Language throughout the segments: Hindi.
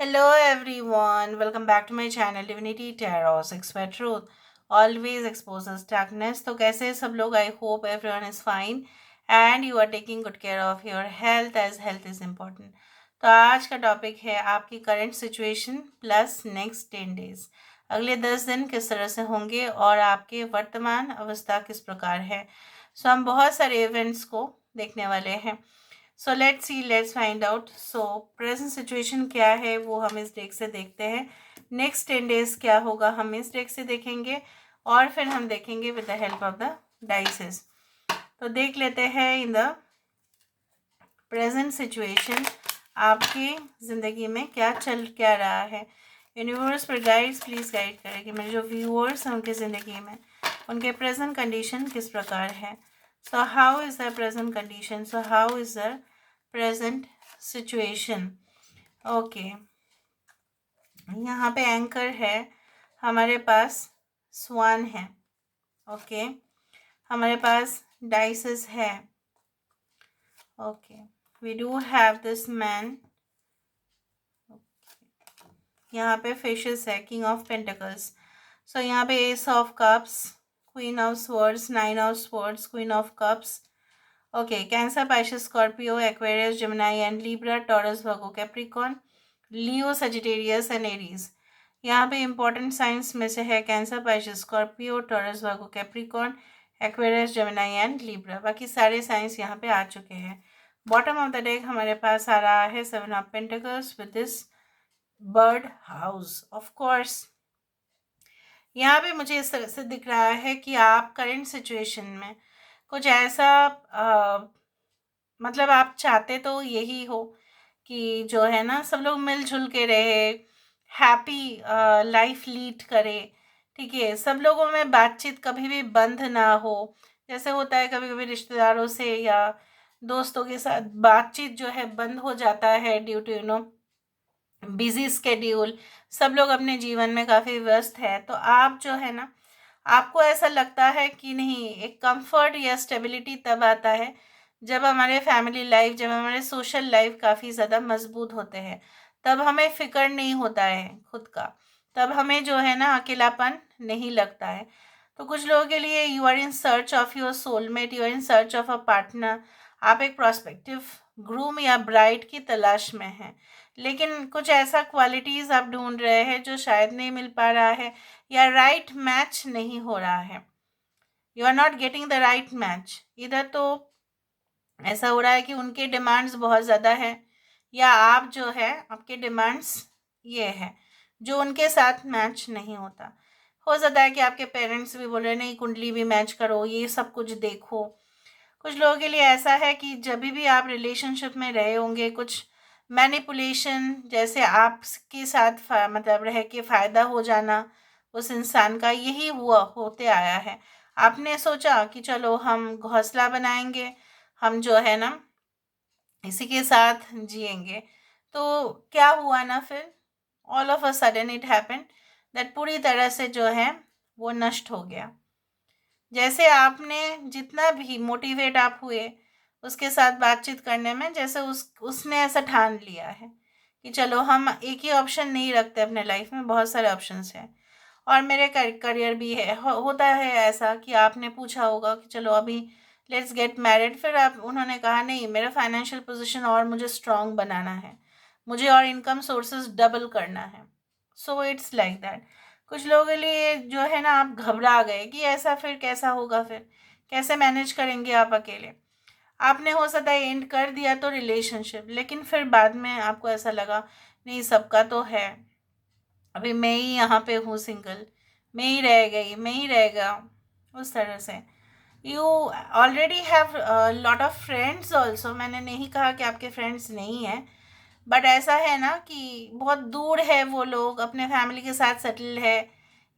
Hello everyone, welcome back to my channel Divinity Tarot Expert Truth always exposes darkness. तो कैसे हैं सब लोग? I hope everyone is fine and you are taking good care of your health as health is important. तो आज का टॉपिक है आपकी current situation plus next 10 days, अगले 10 दिन किस तरह से होंगे और आपके वर्तमान अवस्था किस प्रकार है। सो हम बहुत सारे इवेंट्स को देखने वाले हैं। So let's see, let's find out. So present situation क्या है वो हम इस डेक से देखते हैं। नेक्स्ट 10 डेज क्या होगा हम इस डेक से देखेंगे और फिर हम देखेंगे with the help of the dices. तो देख लेते हैं इन द प्रेजेंट सिचुएशन आपकी ज़िंदगी में क्या रहा है। यूनिवर्स पर गाइड्स प्लीज़ गाइड करें कि मेरे जो व्यूअर्स हैं उनकी ज़िंदगी में उनके प्रेजेंट कंडीशन किस प्रकार है। So how is the present condition, so how is the present situation. Okay, यहाँ पे एंकर है, हमारे पास स्वान है। ओके, हमारे पास डाइसेस है। Okay, we do have this man. यहाँ पे फिशेस है, किंग ऑफ पेंटिकल्स। सो यहाँ पे S of cups, queen of swords, nine of swords, queen of cups. Okay, cancer, Pisces, Scorpio, Aquarius, Gemini and Libra, taurus, Virgo, Capricorn, Leo, Sagittarius and Aries. यहाँ पे इंपॉर्टेंट साइंस में से है cancer, Pisces, Scorpio, taurus, Virgo, Capricorn, Aquarius, Gemini and Libra. बाकी सारे साइंस यहाँ पे आ चुके हैं। बॉटम ऑफ द डेक हमारे पास आ रहा है seven of pentacles with this bird house. Of course यहाँ पे मुझे इस तरह से दिख रहा है कि आप करंट सिचुएशन में कुछ ऐसा मतलब आप चाहते तो यही हो कि जो है ना सब लोग मिलजुल के रहे, हैप्पी लाइफ लीड करे। ठीक है, सब लोगों में बातचीत कभी भी बंद ना हो। जैसे होता है कभी कभी रिश्तेदारों से या दोस्तों के साथ बातचीत जो है बंद हो जाता है ड्यू टू बिजी स्केड्यूल। सब लोग अपने जीवन में काफ़ी व्यस्त है, तो आप जो है ना आपको ऐसा लगता है कि नहीं, एक कंफर्ट या स्टेबिलिटी तब आता है जब हमारे फैमिली लाइफ, जब हमारे सोशल लाइफ काफ़ी ज़्यादा मजबूत होते हैं। तब हमें फ़िक्र नहीं होता है खुद का, तब हमें जो है ना अकेलापन नहीं लगता है। तो कुछ लोगों के लिए you are in search of your soulmate, you are in search of a partner. आप एक प्रोस्पेक्टिव ग्रूम या ब्राइड की तलाश में हैं, लेकिन कुछ ऐसा क्वालिटीज़ आप ढूंढ रहे हैं जो शायद नहीं मिल पा रहा है या राइट मैच नहीं हो रहा है। You are not getting the right match. इधर तो ऐसा हो रहा है कि उनके डिमांड्स बहुत ज़्यादा है या आप जो है आपके डिमांड्स ये है जो उनके साथ मैच नहीं होता। हो सकता है कि आपके पेरेंट्स भी बोल रहे नहीं, कुंडली भी मैच करो, ये सब कुछ देखो। कुछ लोगों के लिए ऐसा है कि जब भी आप रिलेशनशिप में रहे होंगे कुछ मैनिपुलेशन, जैसे आपके साथ मतलब रह के फ़ायदा हो जाना उस इंसान का, यही हुआ होते आया है। आपने सोचा कि चलो हम घोंसला बनाएंगे, हम जो है ना इसी के साथ जिएंगे। तो क्या हुआ ना फिर, all of a sudden it happened that पूरी तरह से जो है वो नष्ट हो गया। जैसे आपने जितना भी मोटिवेट आप हुए उसके साथ बातचीत करने में, जैसे उसने ऐसा ठान लिया है कि चलो हम एक ही ऑप्शन नहीं रखते अपने लाइफ में, बहुत सारे ऑप्शंस हैं और मेरे करियर भी है। होता है ऐसा कि आपने पूछा होगा कि चलो अभी लेट्स गेट मैरिड, फिर आप उन्होंने कहा नहीं, मेरा फाइनेंशियल पोजीशन और मुझे स्ट्रांग बनाना है, मुझे और इनकम सोर्सेज डबल करना है। So it's like that. कुछ लोगों के लिए जो है ना आप घबरा गए कि ऐसा फिर कैसा होगा, फिर कैसे मैनेज करेंगे आप अकेले। आपने हो सकता है एंड कर दिया तो रिलेशनशिप, लेकिन फिर बाद में आपको ऐसा लगा नहीं, सबका तो है, अभी मैं ही यहाँ पे हूँ सिंगल, मैं ही रह गई, मैं ही रह गया, उस तरह से। You already have lot of friends also. मैंने नहीं कहा कि आपके फ्रेंड्स नहीं हैं, बट ऐसा है ना कि बहुत दूर है वो लोग, अपने फैमिली के साथ सेटल है,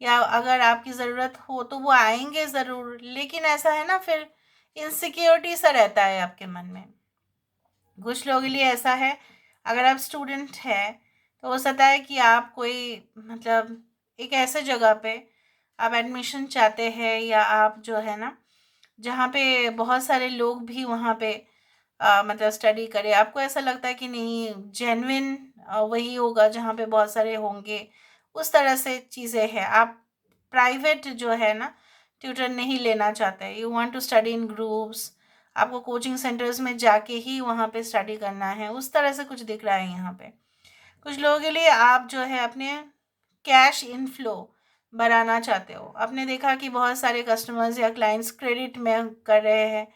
या अगर आपकी ज़रूरत हो तो वो आएंगे ज़रूर, लेकिन ऐसा है ना फिर इनसिक्योरिटी सा रहता है आपके मन में। कुछ लोगों के लिए ऐसा है, अगर आप स्टूडेंट हैं तो हो सकता है कि आप कोई मतलब एक ऐसे जगह पे आप एडमिशन चाहते हैं, या आप जो है ना जहाँ पे बहुत सारे लोग भी वहाँ पे मतलब स्टडी करें, आपको ऐसा लगता है कि नहीं जेन्युइन वही होगा जहाँ पे बहुत सारे होंगे, उस तरह से चीज़ें हैं। आप प्राइवेट जो है ना ट्यूटर नहीं लेना चाहते, you want to study in groups, आपको कोचिंग सेंटर्स में जाके ही वहाँ पे स्टडी करना है, उस तरह से कुछ दिख रहा है यहाँ पे। कुछ लोगों के लिए आप जो है अपने कैश इनफ्लो बढ़ाना चाहते हो। आपने देखा कि बहुत सारे कस्टमर्स या क्लाइंट्स क्रेडिट में कर रहे हैं,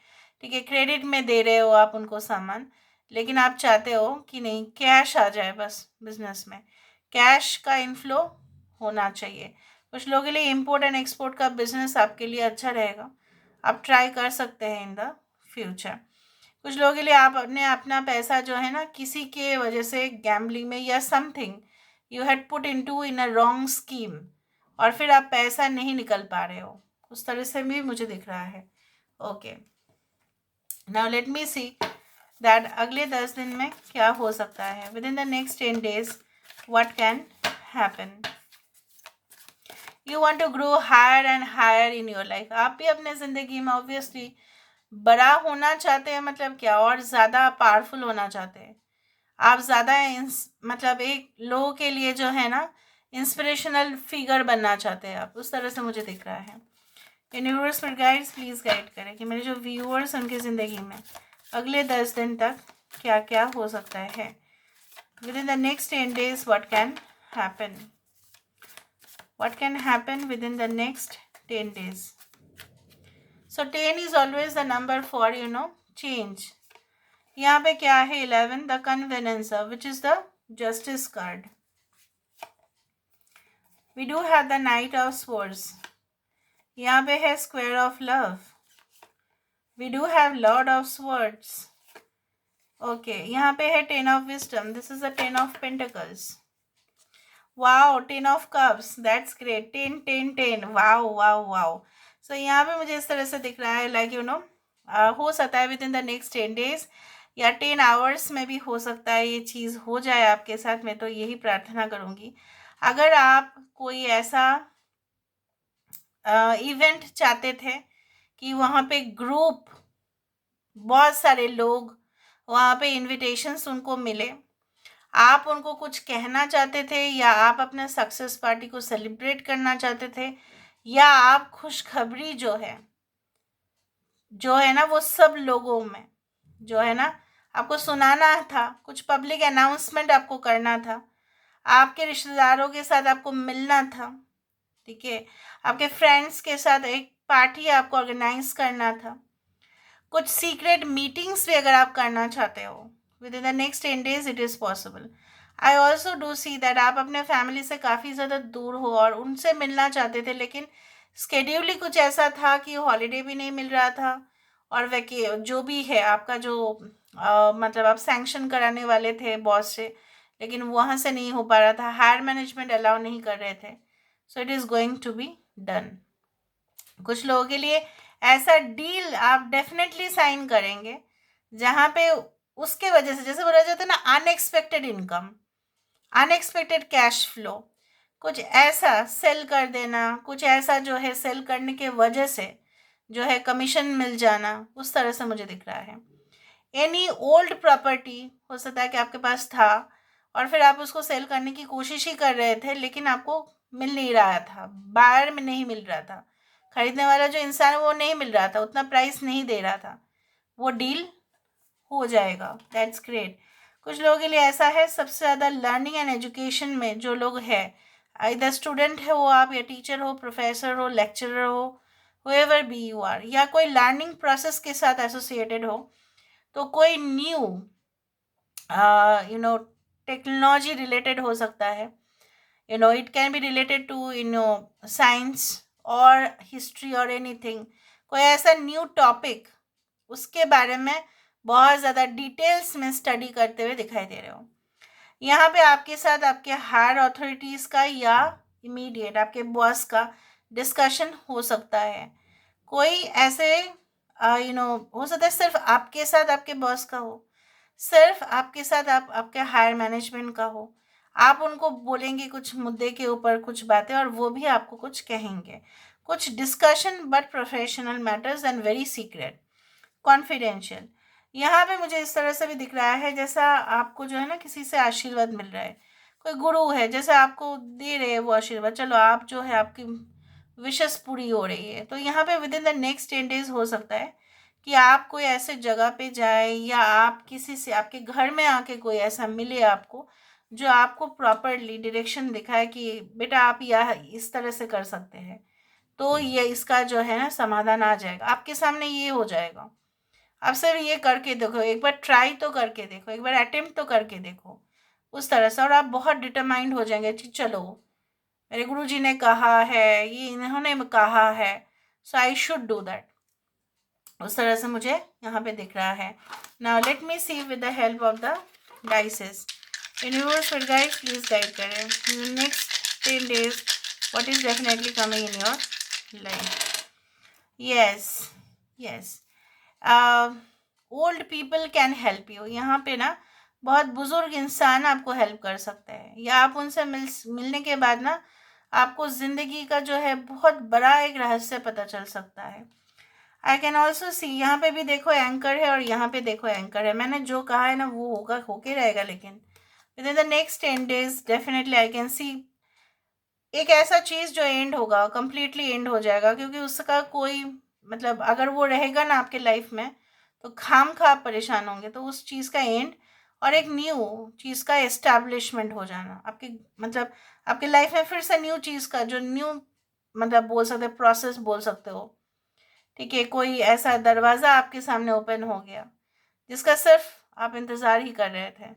ठीक है, क्रेडिट में दे रहे हो आप उनको सामान, लेकिन आप चाहते हो कि नहीं कैश आ जाए बस बिजनेस में, कैश का इनफ्लो होना चाहिए। कुछ लोगों के लिए इंपोर्ट एंड एक्सपोर्ट का बिजनेस आपके लिए अच्छा रहेगा, आप ट्राई कर सकते हैं इन द फ्यूचर। कुछ लोगों के लिए आप अपने अपना पैसा जो है ना किसी के वजह से गैम्बलिंग में या something you had put into in a wrong scheme, और फिर आप पैसा नहीं निकल पा रहे हो, उस तरह से भी मुझे दिख रहा है। Okay, now let me see that अगले 10 दिन में क्या हो सकता है। Within the next 10 days what can happen. You want to grow higher and higher in your life. आप भी अपने ज़िंदगी में ऑब्वियसली बड़ा होना चाहते हैं, मतलब क्या, और ज़्यादा पावरफुल होना चाहते हैं। आप ज़्यादा मतलब एक लोगों के लिए जो है ना इंस्पिरेशनल फिगर बनना चाहते हैं आप, उस तरह से मुझे दिख रहा है। यूनिवर्स पर गाइड्स प्लीज़ गाइड करें कि मेरे जो व्यूअर्स उनकी ज़िंदगी में अगले 10 दिन तक क्या क्या हो सकता है। Within the next 10 days what can happen, what can happen within the next 10 days। So 10 is always the number for change. यहाँ पे क्या है 11 the convenancer which is the justice card. We do have the knight of swords, यहाँ पे है square of love, we do have lord of swords. Okay, यहाँ पे है 10 of wisdom, this is the 10 of pentacles. Wow, 10 of cups, that's great, 10 10 10, wow wow wow. So यहाँ पे मुझे इस तरह से दिख रहा है लाइक हो सकता है within the next 10 days या 10 hours में भी हो सकता है ये चीज़ हो जाए आपके साथ। मैं तो यही प्रार्थना करूँगी। अगर आप कोई ऐसा इवेंट चाहते थे कि वहाँ पे ग्रुप बहुत सारे लोग, वहाँ पे इनविटेशंस उनको मिले, आप उनको कुछ कहना चाहते थे, या आप अपने सक्सेस पार्टी को सेलिब्रेट करना चाहते थे, या आप खुशखबरी जो है ना वो सब लोगों में जो है ना आपको सुनाना था, कुछ पब्लिक अनाउंसमेंट आपको करना था, आपके रिश्तेदारों के साथ आपको मिलना था, ठीक है, आपके फ्रेंड्स के साथ एक पार्टी आपको ऑर्गेनाइज करना था, कुछ सीक्रेट मीटिंग्स भी अगर आप करना चाहते हो with in the next 10 days it is possible. I also do see that आप अपने फैमिली से काफ़ी ज़्यादा दूर हो और उनसे मिलना चाहते थे, लेकिन स्केड्यूल ही कुछ ऐसा था कि हॉलीडे भी नहीं मिल रहा था, और वैके जो भी है आपका जो मतलब आप सैंक्शन कराने वाले थे बॉस से, लेकिन वहाँ से नहीं हो पा रहा था, हायर मैनेजमेंट अलाउ नहीं कर रहे थे। So it is going to be done. कुछ लोगों के लिए ऐसा डील आप डेफिनेटली साइन करेंगे जहाँ पे उसके वजह से, जैसे बोला जाता है ना, unexpected income, unexpected cash flow, कुछ ऐसा सेल कर देना, कुछ ऐसा जो है सेल करने के वजह से जो है कमीशन मिल जाना, उस तरह से मुझे दिख रहा है। एनी ओल्ड प्रॉपर्टी हो सकता है कि आपके पास था और फिर आप उसको सेल करने की कोशिश ही कर रहे थे, लेकिन आपको मिल नहीं रहा था, बायर में नहीं मिल रहा था, खरीदने वाला जो इंसान है वो नहीं मिल रहा था, उतना प्राइस नहीं दे रहा था, वो डील हो जाएगा। That's great. कुछ लोगों के लिए ऐसा है सबसे ज़्यादा लर्निंग एंड एजुकेशन में जो लोग हैं, इधर स्टूडेंट है वो आप, या टीचर हो, प्रोफेसर हो, लेक्चरर हो, हुएवर बी यू आर, या कोई लर्निंग प्रोसेस के साथ एसोसिएटेड हो, तो कोई न्यू टेक्नोलॉजी रिलेटेड हो सकता है, it can be related to science और हिस्ट्री और एनीथिंग, कोई ऐसा न्यू टॉपिक उसके बारे में बहुत ज़्यादा डिटेल्स में स्टडी करते हुए दिखाई दे रहे हो। यहाँ पे आपके साथ आपके हायर अथॉरिटीज़ का या इमीडिएट आपके बॉस का डिस्कशन हो सकता है। कोई ऐसे हो सकता है सिर्फ आपके साथ आपके बॉस का हो, सिर्फ आपके साथ आपके हायर मैनेजमेंट का हो, आप उनको बोलेंगे कुछ मुद्दे के ऊपर कुछ बातें और वो भी आपको कुछ कहेंगे, कुछ discussion but professional matters and very secret, confidential. यहाँ पे मुझे इस तरह से भी दिख रहा है जैसा आपको जो है ना किसी से आशीर्वाद मिल रहा है, कोई गुरु है जैसे आपको दे रहे हैं वो आशीर्वाद, चलो आप जो है आपकी विशेस पूरी हो रही है। तो यहाँ पे with in the next 10 days हो सकता है कि आप कोई ऐसे जगह पे जाए या आप किसी से आपके घर में आके कोई ऐसा मिले आपको जो आपको प्रॉपरली डायरेक्शन दिखाए कि बेटा आप यह इस तरह से कर सकते हैं। तो ये इसका जो है ना समाधान आ जाएगा आपके सामने, ये हो जाएगा। आप सिर्फ ये करके देखो, एक बार ट्राई तो करके देखो, एक बार अटेम्प्ट तो करके देखो उस तरह से, और आप बहुत डिटरमाइंड हो जाएंगे कि चलो मेरे गुरुजी ने कहा है, ये इन्होंने कहा है, so I should do that. उस तरह से मुझे यहाँ पे दिख रहा है। Now let me see with the help of the dices, universe will guide, please guide करें next 10 days what is definitely coming in your life. Yes, yes, old people can help you. यहाँ पे ना बहुत बुजुर्ग इंसान आपको हेल्प कर सकते हैं, या आप उनसे मिलने के बाद ना आपको ज़िंदगी का जो है बहुत बड़ा एक रहस्य पता चल सकता है। आई कैन ऑल्सो सी, यहाँ पे भी देखो एंकर है और यहाँ पे देखो एंकर है। मैंने जो कहा है ना वो होगा, होके रहेगा, लेकिन with in the next 10 days definitely I can see एक ऐसा चीज़ जो एंड होगा, कंप्लीटली एंड हो जाएगा, क्योंकि उसका कोई मतलब अगर वो रहेगा ना आपके लाइफ में तो खाम खा आप परेशान होंगे। तो उस चीज़ का एंड और एक न्यू चीज़ का एस्टैब्लिशमेंट हो जाना आपके मतलब आपके लाइफ में फिर से न्यू चीज़ का जो न्यू मतलब बोल सकते हैं, प्रोसेस बोल सकते हो। ठीक है, कोई ऐसा दरवाज़ा आपके सामने ओपन हो गया जिसका सिर्फ आप इंतज़ार ही कर रहे थे।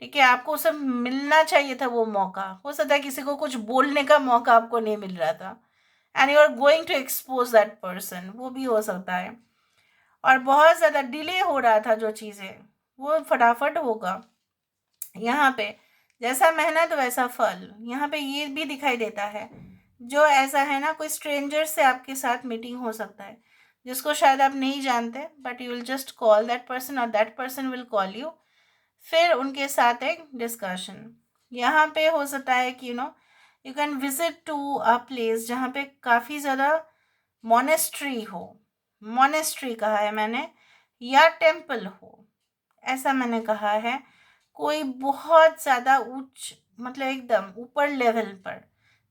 ठीक है, आपको उसे मिलना चाहिए था वो मौका। हो सकता है किसी को कुछ बोलने का मौका आपको नहीं मिल रहा था, and you are going to expose that person, वो भी हो सकता है। और बहुत ज़्यादा डिले हो रहा था जो चीज़ें, वो फटाफट होगा। यहाँ पे जैसा मेहनत वैसा फल, यहाँ पे ये भी दिखाई देता है। जो ऐसा है ना, कोई स्ट्रेंजर से आपके साथ मीटिंग हो सकता है जिसको शायद आप नहीं जानते, but you will just call that person और that person will call you. फिर उनके साथ एक डिस्कशन यहाँ पे हो सकता है कि you can visit to a place जहाँ पे काफ़ी ज़्यादा मोनेस्ट्री हो, मोनेस्ट्री कहा है मैंने, या टेम्पल हो, ऐसा मैंने कहा है। कोई बहुत ज़्यादा उच्च मतलब एकदम ऊपर लेवल पर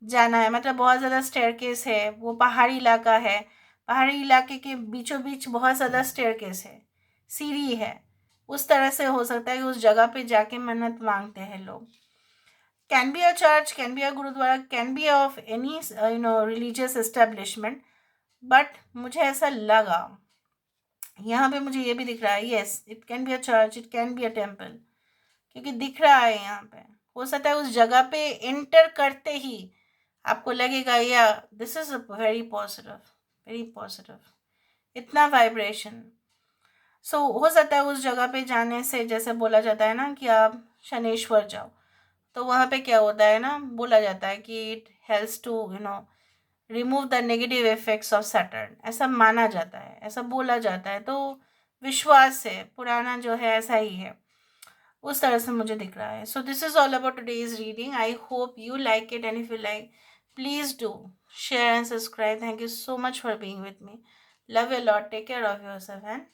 जाना है, मतलब बहुत ज़्यादा स्टेयरकेस है, वो पहाड़ी इलाका है, पहाड़ी इलाके के बीचों बीच बहुत ज़्यादा स्टेयरकेस है, सीढ़ी है। उस तरह से हो सकता है कि उस जगह पे जाके मन्नत मांगते हैं लोग। Can be a church, can be a gurdwara, can be of any religious establishment, but मुझे ऐसा लगा यहाँ पे, मुझे ये भी दिख रहा है, yes it can be a church, it can be a temple, क्योंकि दिख रहा है यहाँ पे। हो सकता है उस जगह पे एंटर करते ही आपको लगेगा या this is very positive, very positive, इतना वाइब्रेशन। सो हो सकता है उस जगह पे जाने से, जैसे बोला जाता है ना कि आप शनेश्वर जाओ, तो वहाँ पे क्या होता है ना, बोला जाता है कि it helps to remove the negative effects of Saturn, ऐसा माना जाता है, ऐसा बोला जाता है। तो विश्वास है पुराना जो है ऐसा ही है, उस तरह से मुझे दिख रहा है। So this is all about today's reading. I hope you like it, and if you like please do share and subscribe. Thank you so much for being with me. Love you a lot. Take care of yourself and